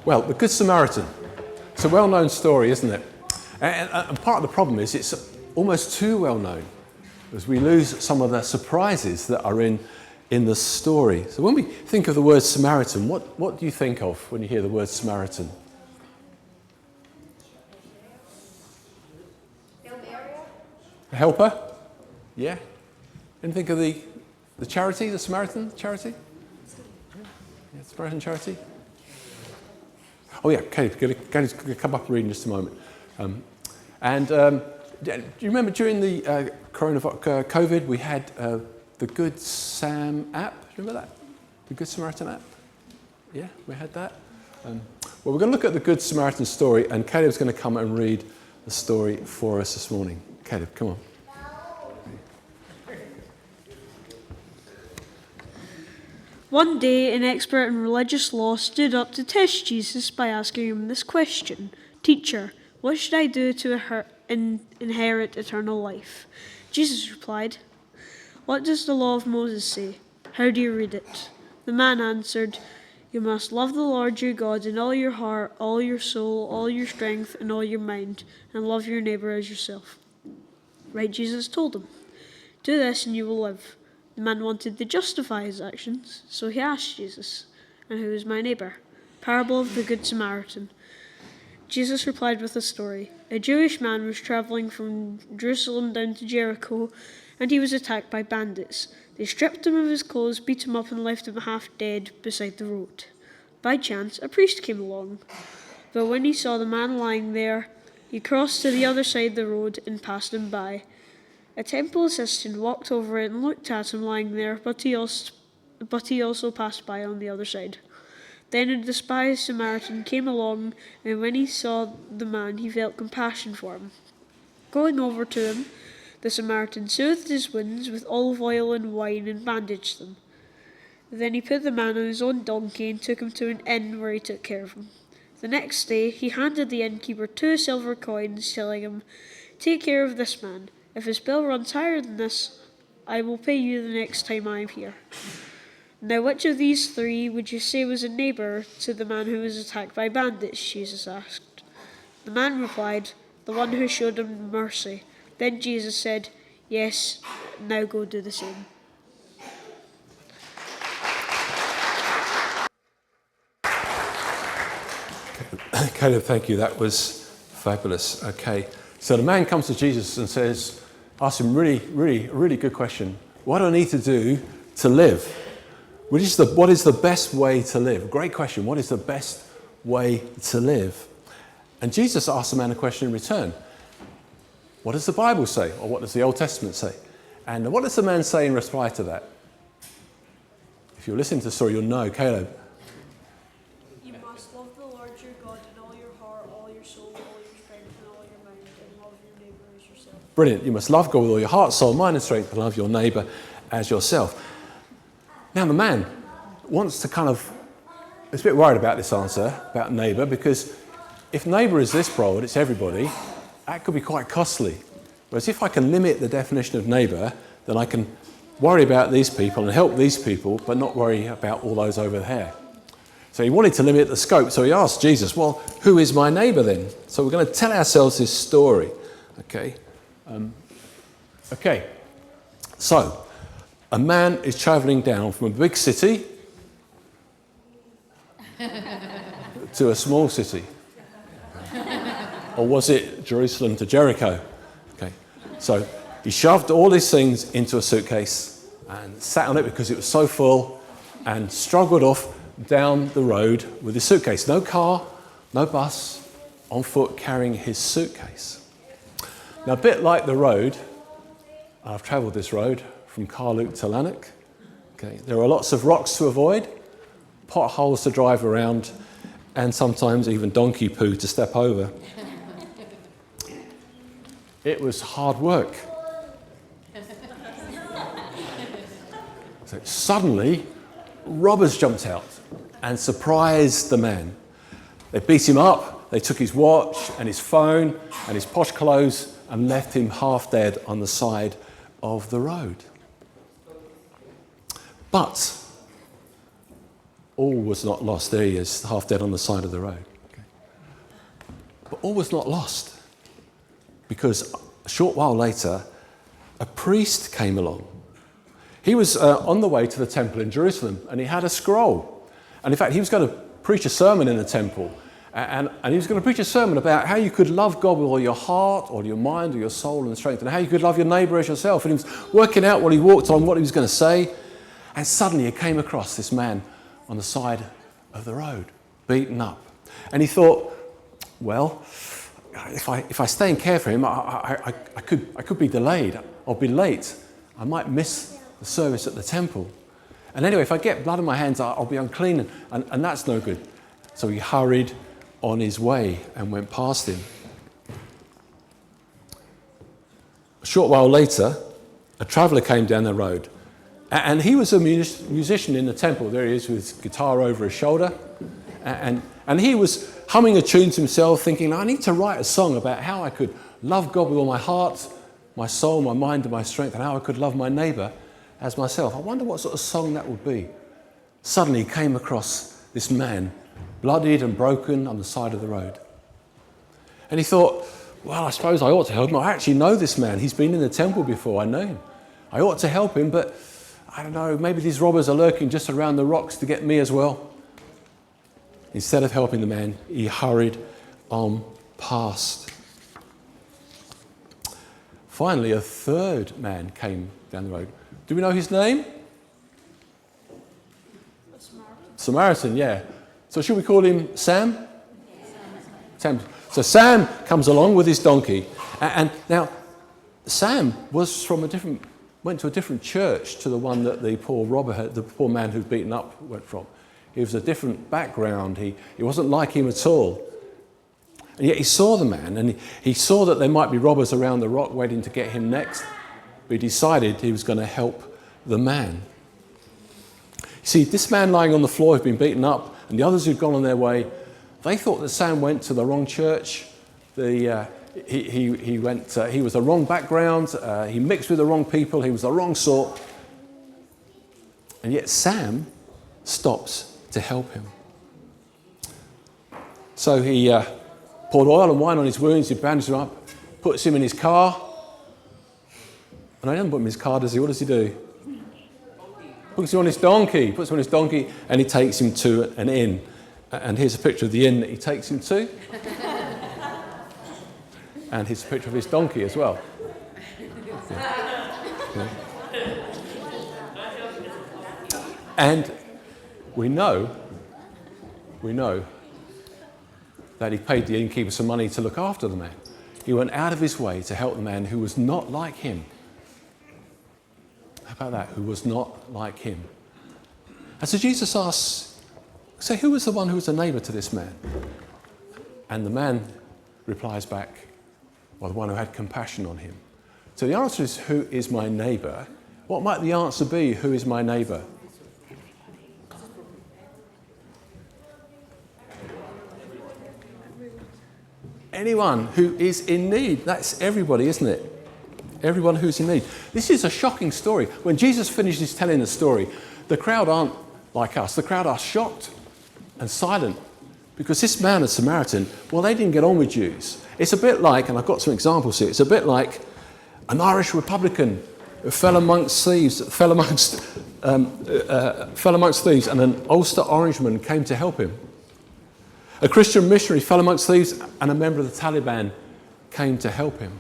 Well, the Good Samaritan. It's a well-known story, isn't it? And part of the problem is it's almost too well-known, as we lose some of the surprises that are in the story. So when we think of the word Samaritan, what do you think of when you hear the word Samaritan? A helper? Yeah. And think of the charity, the Samaritan charity? Yeah, Samaritan charity? Oh yeah, okay, going to come up and read in just a moment. Do you remember during the COVID, we had the Good Sam app? Do you remember that? The Good Samaritan app? Yeah, we had that. Well, we're going to look at the Good Samaritan story, and Caleb's going to come and read the story for us this morning. Caleb, come on. One day, an expert in religious law stood up to test Jesus by asking him this question: "Teacher, what should I do to inherit eternal life?" Jesus replied, "What does the law of Moses say? How do you read it?" The man answered, "You must love the Lord your God in all your heart, all your soul, all your strength, and all your mind, and love your neighbor as yourself." Right, Jesus told him, "Do this and you will live." The man wanted to justify his actions, so he asked Jesus, "And who is my neighbor?" Parable of the Good Samaritan. Jesus replied with a story. A Jewish man was traveling from Jerusalem down to Jericho, and he was attacked by bandits. They stripped him of his clothes, beat him up, and left him half dead beside the road. By chance, a priest came along, but when he saw the man lying there, he crossed to the other side of the road and passed him by. A temple assistant walked over it and looked at him lying there, but he also passed by on the other side. Then a despised Samaritan came along, and when he saw the man, he felt compassion for him. Going over to him, the Samaritan soothed his wounds with olive oil and wine and bandaged them. Then he put the man on his own donkey and took him to an inn where he took care of him. The next day, he handed the innkeeper 2 silver coins, telling him, "Take care of this man. If his bill runs higher than this, I will pay you the next time I am here." "Now, which of these 3 would you say was a neighbor to the man who was attacked by bandits?" Jesus asked. The man replied, "The one who showed him mercy." Then Jesus said, "Yes, now go do the same." Caleb, thank you. That was fabulous. Okay. So the man comes to Jesus and asks him really good question. What do I need to do to live? What is the best way to live? Great question. What is the best way to live? And Jesus asks the man a question in return. What does the Bible say? Or what does the Old Testament say? And what does the man say in reply to that? If you're listening to the story, you'll know. Caleb. "You must love the Lord your God in all your heart, all your soul, all your strength, and all your mind, and love your neighbor as yourself." Brilliant. You must love God with all your heart, soul, mind, and strength, and love your neighbour as yourself. Now the man wants to is a bit worried about this answer, about neighbour, because if neighbour is this broad, it's everybody, that could be quite costly. Whereas if I can limit the definition of neighbour, then I can worry about these people and help these people, but not worry about all those over there. So he wanted to limit the scope, so he asked Jesus, well, who is my neighbour then? So we're going to tell ourselves this story. Okay. So a man is travelling down from a big city to a small city. Or was it Jerusalem to Jericho? Okay. So he shoved all these things into a suitcase and sat on it because it was so full and struggled off down the road with his suitcase. No car, no bus, on foot carrying his suitcase. Now, a bit like the road, I've travelled this road from Carluke to Lanark. Okay. There are lots of rocks to avoid, potholes to drive around, and sometimes even donkey poo to step over. It was hard work. So suddenly, robbers jumped out and surprised the man. They beat him up, they took his watch and his phone and his posh clothes and left him half dead on the side of the road. But all was not lost. There he is, half dead on the side of the road. Okay. But all was not lost, because a short while later, a priest came along. He was on the way to the temple in Jerusalem, and he had a scroll. And in fact, he was going to preach a sermon in the temple. And he was going to preach a sermon about how you could love God with all your heart, or your mind, or your soul and strength, and how you could love your neighbour as yourself. And he was working out what he walked on, what he was going to say. And suddenly he came across this man on the side of the road, beaten up. And he thought, well, if I stay and care for him, I could be delayed. I'll be late. I might miss the service at the temple. And anyway, if I get blood on my hands, I'll be unclean, and that's no good. So he hurried on his way and went past him. A short while later, a traveller came down the road, and he was a musician in the temple. There he is with his guitar over his shoulder, and he was humming a tune to himself, thinking, I need to write a song about how I could love God with all my heart, my soul, my mind and my strength, and how I could love my neighbour as myself. I wonder what sort of song that would be. Suddenly he came across this man, bloodied and broken on the side of the road. And he thought, well, I suppose I ought to help him. I actually know this man. He's been in the temple before. I know him. I ought to help him, but I don't know, maybe these robbers are lurking just around the rocks to get me as well. Instead of helping the man, he hurried on past. Finally, a third man came down the road. Do we know his name? Samaritan, yeah. So should we call him Sam? Sam. So Sam comes along with his donkey. And now, Sam was went to a different church to the one that the poor man who'd beaten up went from. He was a different background. He wasn't like him at all. And yet he saw the man, and he saw that there might be robbers around the rock waiting to get him next. But he decided he was going to help the man. See, this man lying on the floor who'd been beaten up, and the others who'd gone on their way, they thought that Sam went to the wrong church. He was the wrong background. He mixed with the wrong people. He was the wrong sort. And yet Sam stops to help him. So he poured oil and wine on his wounds. He bandaged him up, puts him in his car. And he doesn't put him in his car, does he? What does he do? Puts him on his donkey, and he takes him to an inn. And here's a picture of the inn that he takes him to. And here's a picture of his donkey as well. Yeah. And we know that he paid the innkeeper some money to look after the man. He went out of his way to help the man who was not like him. How about that? Who was not like him. And so Jesus asks, so who was the one who was a neighbour to this man? And the man replies back, well, the one who had compassion on him. So the answer is, who is my neighbour? What might the answer be, who is my neighbour? Anyone who is in need. That's everybody, isn't it? Everyone who's in need. This is a shocking story. When Jesus finishes telling the story, the crowd aren't like us. The crowd are shocked and silent because this man, a Samaritan, well, they didn't get on with Jews. It's a bit like, and I've got some examples here, it's a bit like an Irish Republican who fell amongst thieves, and an Ulster Orangeman came to help him. A Christian missionary fell amongst thieves, and a member of the Taliban came to help him.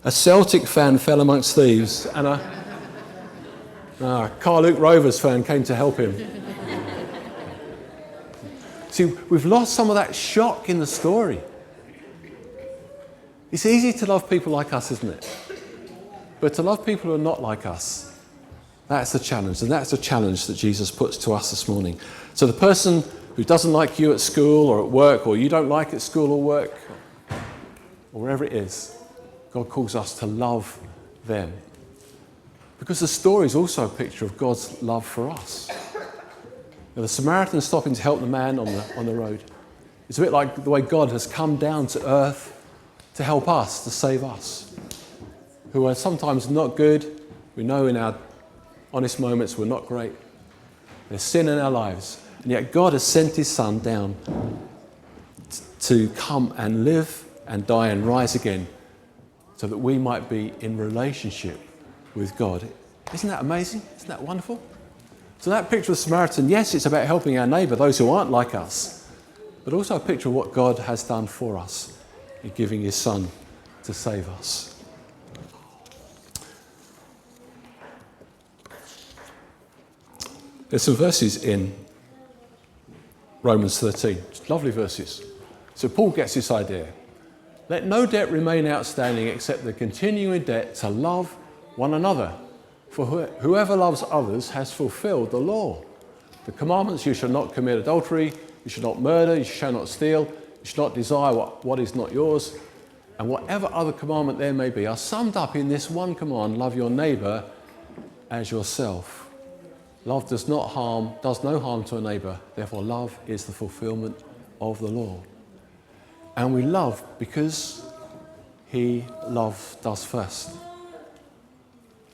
A Celtic fan fell amongst thieves, and a Carluke Rovers fan came to help him. See, we've lost some of that shock in the story. It's easy to love people like us, isn't it? But to love people who are not like us, that's the challenge. And that's the challenge that Jesus puts to us this morning. So the person who doesn't like you at school or at work, or you don't like at school or work, or wherever it is, God calls us to love them. Because the story is also a picture of God's love for us. Now, the Samaritan stopping to help the man on the road. It's a bit like the way God has come down to earth to help us, to save us, who are sometimes not good. We know in our honest moments we're not great. There's sin in our lives. And yet God has sent his Son down to come and live and die and rise again so that we might be in relationship with God. Isn't that amazing? Isn't that wonderful? So that picture of the Samaritan, yes, it's about helping our neighbour, those who aren't like us, but also a picture of what God has done for us in giving his Son to save us. There's some verses in Romans 13, lovely verses. So Paul gets this idea. Let no debt remain outstanding except the continuing debt to love one another. For whoever loves others has fulfilled the law. The commandments, you shall not commit adultery, you shall not murder, you shall not steal, you shall not desire what is not yours, and whatever other commandment there may be, are summed up in this one command: love your neighbour as yourself. Love does no harm to a neighbour, therefore love is the fulfilment of the law. And we love because he loved us first.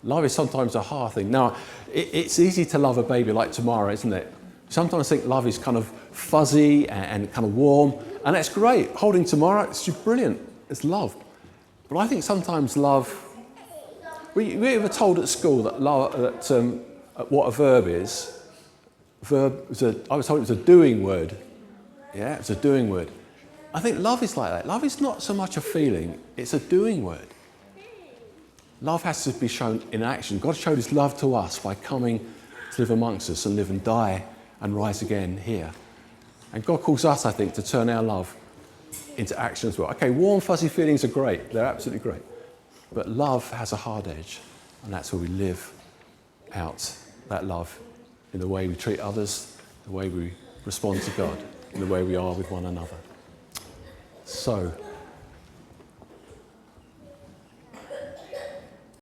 Love is sometimes a hard thing. Now, it's easy to love a baby like Tamara, isn't it? Sometimes I think love is kind of fuzzy and kind of warm, and that's great. Holding Tamara, it's just brilliant. It's love. But I think sometimes love... Were you ever told at school that what a verb is? I was told it was a doing word. Yeah, it's a doing word. I think love is like that. Love is not so much a feeling, it's a doing word. Love has to be shown in action. God showed his love to us by coming to live amongst us and live and die and rise again here. And God calls us, I think, to turn our love into action as well. Okay, warm, fuzzy feelings are great. They're absolutely great. But love has a hard edge, and that's where we live out that love in the way we treat others, the way we respond to God, in the way we are with one another. So,